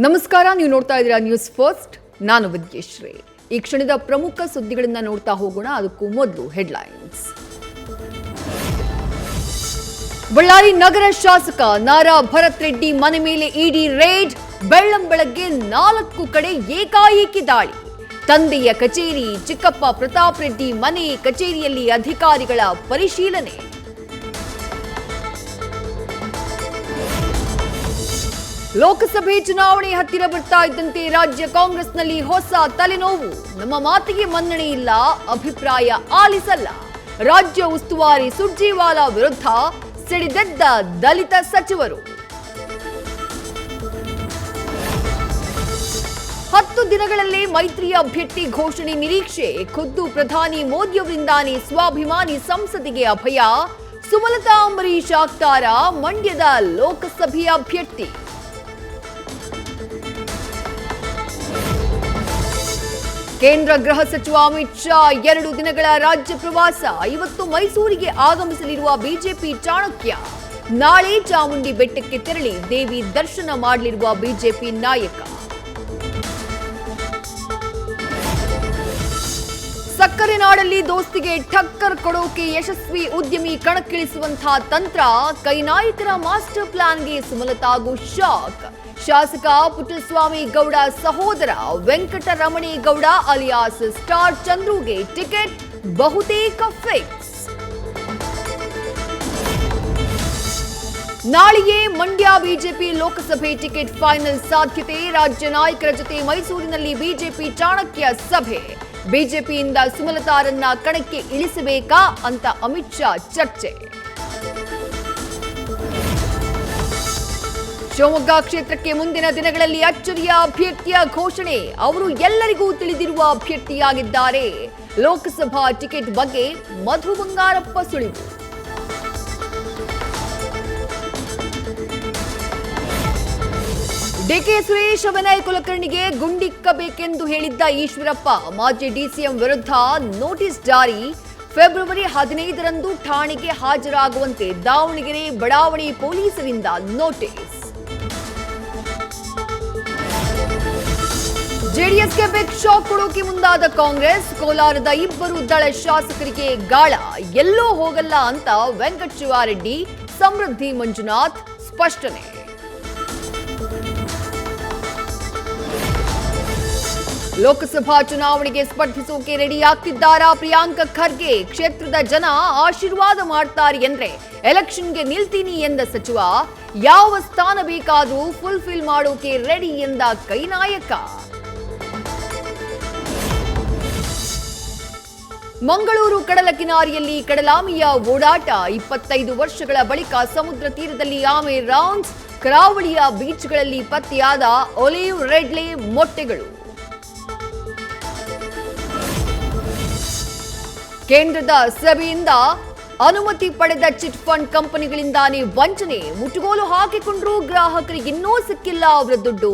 ನಮಸ್ಕಾರ, ನೀವು ನೋಡ್ತಾ ಇದ್ದೀರಾ ನ್ಯೂಸ್ ಫಸ್ಟ್. ನಾನು ವಿದ್ಯಶ್ರೀ. ಈ ಕ್ಷಣದ ಪ್ರಮುಖ ಸುದ್ದಿಗಳನ್ನ ನೋಡ್ತಾ ಹೋಗೋಣ. ಅದಕ್ಕೂ ಮೊದಲು ಹೆಡ್ಲೈನ್ಸ್. ಬಳ್ಳಾರಿ ನಗರ ಶಾಸಕ ನಾರಾ ಭರತ್ ರೆಡ್ಡಿ ಮನೆ ಮೇಲೆ ಇಡಿ ರೇಡ್. ಬೆಳ್ಳಂಬೆಳಗ್ಗೆ 4 ಕಡೆ ಏಕಾಏಕಿ ದಾಳಿ. ತಂದೆಯ ಕಚೇರಿ, ಚಿಕ್ಕಪ್ಪ ಪ್ರತಾಪ್ ರೆಡ್ಡಿ ಮನೆ, ಕಚೇರಿಯಲ್ಲಿ ಅಧಿಕಾರಿಗಳ ಪರಿಶೀಲನೆ. ಲೋಕಸಭೆ ಚುನಾವಣೆ ಹತ್ತಿರ ಬರ್ತಾ ಇದ್ದಂತೆ ರಾಜ್ಯ ಕಾಂಗ್ರೆಸ್ನಲ್ಲಿ ಹೊಸ ತಲೆನೋವು. ನಮ್ಮ ಮಾತಿಗೆ ಮನ್ನಣೆ ಇಲ್ಲ, ಅಭಿಪ್ರಾಯ ಆಲಿಸಲ್ಲ. ರಾಜ್ಯ ಉಸ್ತುವಾರಿ ಸುರ್ಜೇವಾಲಾ ವಿರುದ್ಧ ಸಿಡಿದೆದ್ದ ದಲಿತ ಸಚಿವರು. 10 ದಿನಗಳಲ್ಲೇ ಮೈತ್ರಿ ಅಭ್ಯರ್ಥಿ ಘೋಷಣೆ ನಿರೀಕ್ಷೆ. ಖುದ್ದು ಪ್ರಧಾನಿ ಮೋದಿಯವರಿಂದಾನೇ ಸ್ವಾಭಿಮಾನಿ ಸಂಸದಿಗೆ ಅಭಯ. ಸುಮಲತಾ ಅಂಬರೀಶ್ ಆಗ್ತಾರ ಮಂಡ್ಯದ ಲೋಕಸಭೆ ಅಭ್ಯರ್ಥಿ. ಕೇಂದ್ರ ಗೃಹ ಸಚಿವ ಅಮಿತ್ ಶಾ 2 ದಿನಗಳ ರಾಜ್ಯ ಪ್ರವಾಸ. ಇವತ್ತು ಮೈಸೂರಿಗೆ ಆಗಮಿಸಲಿರುವ ಬಿಜೆಪಿ ಚಾಣಕ್ಯ. ನಾಳೆ ಚಾಮುಂಡಿ ಬೆಟ್ಟಕ್ಕೆ ತೆರಳಿ ದೇವಿ ದರ್ಶನ ಮಾಡಲಿರುವ ಬಿಜೆಪಿ ನಾಯಕ. ಸಕ್ಕರೆ ನಾಡಲ್ಲಿ ದೋಸ್ತಿಗೆ ಟಕ್ಕರ್ ಕೊಡೋಕೆ ಯಶಸ್ವಿ ಉದ್ಯಮಿ ಕಣಕ್ಕಿಳಿಸುವಂತಹ ತಂತ್ರ. ಕೈನಾಯಕರ ಮಾಸ್ಟರ್ ಪ್ಲಾನ್ಗೆ ಸುಮಲತಾಗೂ ಶಾಕ್. ಶಾಸಕ ಪುಟ್ಟಸ್ವಾಮಿ ಗೌಡ ಸಹೋದರ ವೆಂಕಟರಮಣೇಗೌಡ ಅಲಿಯಾಸ್ ಸ್ಟಾರ್ ಚಂದ್ರುಗೆ ಟಿಕೆಟ್ ಬಹುತೇಕ ಫಿಕ್ಸ್. ನಾಳೆಯೇ ಮಂಡ್ಯ ಬಿಜೆಪಿ ಲೋಕಸಭೆ ಟಿಕೆಟ್ ಫೈನಲ್ ಸಾಧ್ಯತೆ. ರಾಜ್ಯ ನಾಯಕರ ಜೊತೆ ಮೈಸೂರಿನಲ್ಲಿ ಬಿಜೆಪಿ ಚಾಣಕ್ಯ ಸಭೆ. ಬಿಜೆಪಿಯಿಂದ ಸುಮಲತಾರನ್ನ ಕಣಕ್ಕೆ ಇಳಿಸಬೇಕಾ ಅಂತ ಅಮಿತ್ ಶಾ ಚರ್ಚೆ. ಶಿವಮೊಗ್ಗ ಕ್ಷೇತ್ರಕ್ಕೆ ಮುಂದಿನ ದಿನಗಳಲ್ಲಿ ಅಚ್ಚರಿಯ ಅಭ್ಯರ್ಥಿಯ ಘೋಷಣೆ. ಅವರು ಎಲ್ಲರಿಗೂ ತಿಳಿದಿರುವ ಅಭ್ಯರ್ಥಿಯಾಗಿದ್ದಾರೆ. ಲೋಕಸಭಾ ಟಿಕೆಟ್ ಬಗ್ಗೆ ಮಧು ಬಂಗಾರಪ್ಪ ಸುಳಿವು. ಡಿಕೆ ಸುರೇಶ್ ವಿನಯ್ ಕುಲಕರ್ಣಿಗೆ ಗುಂಡಿಕ್ಕಬೇಕೆಂದು ಹೇಳಿದ್ದ ಈಶ್ವರಪ್ಪ. ಮಾಜಿ ಡಿಸಿಎಂ ವಿರುದ್ಧ ನೋಟಿಸ್ ಜಾರಿ. ಫೆಬ್ರವರಿ 15ರಂದು ಠಾಣೆಗೆ ಹಾಜರಾಗುವಂತೆ ದಾವಣಗೆರೆ ಬಡಾವಣೆ ಪೊಲೀಸರಿಂದ ನೋಟಿಸ್. ಜೆಡಿಎಸ್ಗೆ ಬಿಗ್ ಶಾಕ್ ಕೊಡೋಕೆ ಮುಂದಾದ ಕಾಂಗ್ರೆಸ್. ಕೋಲಾರದ 2 ದಳ ಶಾಸಕರಿಗೆ ಗಾಳ. ಎಲ್ಲೋ ಹೋಗಲ್ಲ ಅಂತ ವೆಂಕಟ ಶಿವಾರೆಡ್ಡಿ, ಸಮೃದ್ಧಿ ಮಂಜುನಾಥ್ ಸ್ಪಷ್ಟನೆ. ಲೋಕಸಭಾ ಚುನಾವಣೆಗೆ ಸ್ಪರ್ಧಿಸೋಕೆ ರೆಡಿ ಆಗ್ತಿದ್ದಾರಾ ಪ್ರಿಯಾಂಕ ಖರ್ಗೆ. ಕ್ಷೇತ್ರದ ಜನ ಆಶೀರ್ವಾದ ಮಾಡ್ತಾರೆ ಎಂದ್ರೆ ಎಲೆಕ್ಷನ್ಗೆ ನಿಲ್ತೀನಿ ಎಂದ ಸಚಿವ. ಯಾವ ಸ್ಥಾನ ಬೇಕಾದರೂ ಫುಲ್ಫಿಲ್ ಮಾಡೋಕೆ ರೆಡಿ ಎಂದ ಕೈನಾಯಕ. ಮಂಗಳೂರು ಕಡಲ ಕಿನಾರಿಯಲ್ಲಿ ಕಡಲಾಮೆಯ ಓಡಾಟ. 25 ವರ್ಷಗಳ ಬಳಿಕ ಸಮುದ್ರ ತೀರದಲ್ಲಿ ಆಮೆ ರೌಂಡ್ಸ್. ಕರಾವಳಿಯ ಬೀಚ್ಗಳಲ್ಲಿ ಪತ್ತೆಯಾದ ಒಲಿವ್ ರೆಡ್ಲೆ ಮೊಟ್ಟೆಗಳು. ಕೇಂದ್ರದ ಸಭೆಯಿಂದ ಅನುಮತಿ ಪಡೆದ ಚಿಟ್ ಫಂಡ್ ಕಂಪನಿಗಳಿಂದಾನೇ ವಂಚನೆ. ಮುಟ್ಟುಗೋಲು ಹಾಕಿಕೊಂಡ್ರೂ ಗ್ರಾಹಕರಿಗೆ ಇನ್ನೂ ಸಿಕ್ಕಿಲ್ಲ ಅವರ ದುಡ್ಡು.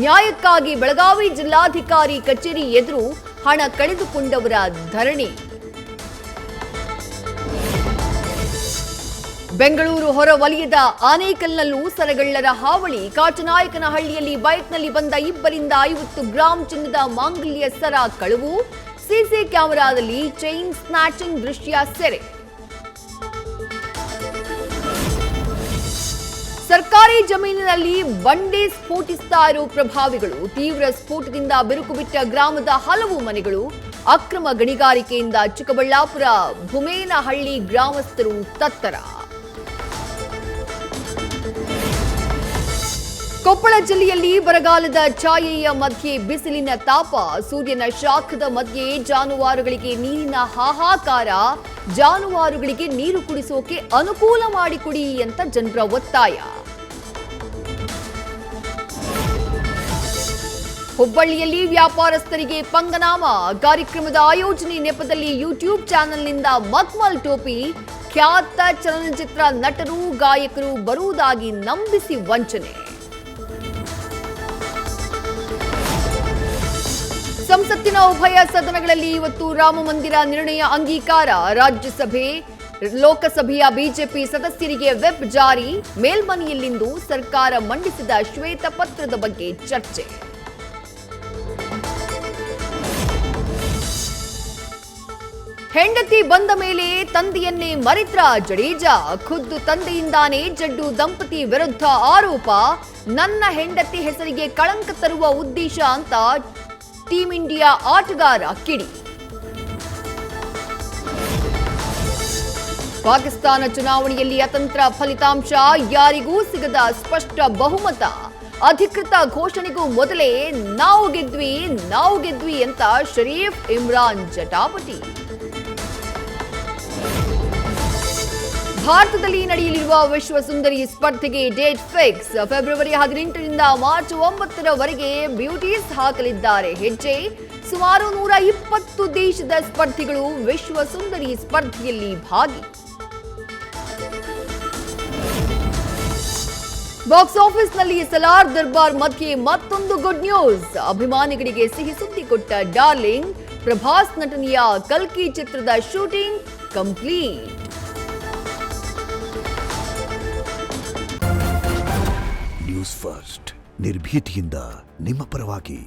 ನ್ಯಾಯಕ್ಕಾಗಿ ಬೆಳಗಾವಿ ಜಿಲ್ಲಾಧಿಕಾರಿ ಕಚೇರಿ ಎದುರು ಹಣ ಕಳೆದುಕೊಂಡವರ ಧರಣಿ. ಬೆಂಗಳೂರು ಹೊರ ವಲಯದ ಆನೇಕಲ್ನಲ್ಲೂ ಸರಗಳ್ಳರ ಹಾವಳಿ. ಕಾಚನಾಯಕನಹಳ್ಳಿಯಲ್ಲಿ ಬೈಕ್ನಲ್ಲಿ ಬಂದ 2ರಿಂದ 50 ಗ್ರಾಂ ಚಿನ್ನದ ಮಾಂಗಲ್ಯ ಸರ ಕಳವು. ಸಿಸಿ ಕ್ಯಾಮೆರಾದಲ್ಲಿ ಚೈನ್ ಸ್ನ್ಯಾಚಿಂಗ್ ದೃಶ್ಯ ಸೆರೆ. ಸರ್ಕಾರಿ ಜಮೀನಿನಲ್ಲಿ ಬಂಡೆ ಸ್ಫೋಟಿಸ್ತಾ ಇರೋ ಪ್ರಭಾವಿಗಳು. ತೀವ್ರ ಸ್ಫೋಟದಿಂದ ಬಿರುಕು ಬಿಟ್ಟ ಗ್ರಾಮದ ಹಲವು ಮನೆಗಳು. ಅಕ್ರಮ ಗಣಿಗಾರಿಕೆಯಿಂದ ಚಿಕ್ಕಬಳ್ಳಾಪುರ ಭುಮೇನಹಳ್ಳಿ ಗ್ರಾಮಸ್ಥರು ತತ್ತರ. ಕೊಪ್ಪಳ ಜಿಲ್ಲೆಯಲ್ಲಿ ಬರಗಾಲದ ಛಾಯೆಯ ಮಧ್ಯೆ ಬಿಸಿಲಿನ ತಾಪ. ಸೂರ್ಯನ ಶಾಖದ ಮಧ್ಯೆ ಜಾನುವಾರುಗಳಿಗೆ ನೀರಿನ ಹಾಹಾಕಾರ. ಜಾನುವಾರುಗಳಿಗೆ ನೀರು ಕುಡಿಸೋಕೆ ಅನುಕೂಲ ಮಾಡಿಕೊಡಿ ಅಂತ ಜನರ ಒತ್ತಾಯ. ಹುಬ್ಬಳ್ಳಿಯಲ್ಲಿ ವ್ಯಾಪಾರಸ್ಥರಿಗೆ ಪಂಗನಾಮ. ಕಾರ್ಯಕ್ರಮದ ಆಯೋಜನೆ ನೆಪದಲ್ಲಿ ಯೂಟ್ಯೂಬ್ ಚಾನೆಲ್ನಿಂದ ಮಕ್ಮಲ್ ಟೋಪಿ. ಖ್ಯಾತ ಚಲನಚಿತ್ರ ನಟರು, ಗಾಯಕರು ಬರುವುದಾಗಿ ನಂಬಿಸಿ ವಂಚನೆ. ಸಂಸತ್ತಿನ ಉಭಯ ಸದನಗಳಲ್ಲಿ ಇವತ್ತು ರಾಮ ಮಂದಿರ ನಿರ್ಣಯ ಅಂಗೀಕಾರ. ರಾಜ್ಯಸಭೆ ಲೋಕಸಭೆಯ ಬಿಜೆಪಿ ಸದಸ್ಯರಿಗೆ ವೆಬ್ ಜಾರಿ, ಮೇಲ್ಮನೆಯಲ್ಲಿಂದು ಸರ್ಕಾರ ಮಂಡಿಸಿದ ಶ್ವೇತಪತ್ರದ ಬಗ್ಗೆ ಚರ್ಚೆ. ಹೆಂಡತಿ ಬಂದ ಮೇಲೆ ತಂದೆಯನ್ನೇ ಮರೆತ್ರ ಜಡೇಜಾ, ಖುದ್ದು ತಂದೆಯಿಂದಾನೇ ಜಡ್ಡು ದಂಪತಿ ವಿರುದ್ಧ ಆರೋಪ, ನನ್ನ ಹೆಂಡತಿ ಹೆಸರಿಗೆ ಕಳಂಕ ತರುವ ಉದ್ದೇಶ ಅಂತ ಟೀಂ ಇಂಡಿಯಾ ಆಟಗಾರ ಕಿಡಿ. ಪಾಕಿಸ್ತಾನ ಚುನಾವಣೆಯಲ್ಲಿ ಅತಂತ್ರ ಫಲಿತಾಂಶ, ಯಾರಿಗೂ ಸಿಗದ ಸ್ಪಷ್ಟ ಬಹುಮತ, ಅಧಿಕೃತ ಘೋಷಣೆಗೂ ಮೊದಲೇ ನಾವು ಗೆದ್ವಿ ಅಂತ ಶರೀಫ್ ಇಮ್ರಾನ್ ಜಟಾಪಟಿ. ಭಾರತದಲ್ಲಿ ನಡೆಯಲಿರುವ ವಿಶ್ವ ಸುಂದರಿ ಸ್ಪರ್ಧೆಗೆ ಡೇಟ್ ಫಿಕ್ಸ್. ಫೆಬ್ರವರಿ 18ರಿಂದ ಮಾರ್ಚ್ 9ರವರೆಗೆ ಬ್ಯೂಟೀಸ್ ಹಾಕಲಿದ್ದಾರೆ ಹೆಜ್ಜೆ. ಸುಮಾರು 120 ದೇಶದ ಸ್ಪರ್ಧಿಗಳು ವಿಶ್ವ ಸುಂದರಿ ಸ್ಪರ್ಧೆಯಲ್ಲಿ ಭಾಗಿ. ಬಾಕ್ಸ್ ಆಫೀಸ್ನಲ್ಲಿ ಸಲಾರ್ ದರ್ಬಾರ್ ಮಧ್ಯೆ ಮತ್ತೊಂದು ಗುಡ್ ನ್ಯೂಸ್. ಅಭಿಮಾನಿಗಳಿಗೆ ಸಿಹಿ ಸುದ್ದಿ ಕೊಟ್ಟ ಡಾರ್ಲಿಂಗ್, ಪ್ರಭಾಸ್ ನಟನೆಯ ಕಲ್ಕಿ ಚಿತ್ರದ ಶೂಟಿಂಗ್ ಕಂಪ್ಲೀಟ್. ನ್ಯೂಸ್ ಫಸ್ಟ್, ನಿರ್ಭೀತಿಯಿಂದ ನಿಮ್ಮ ಪರವಾಗಿ.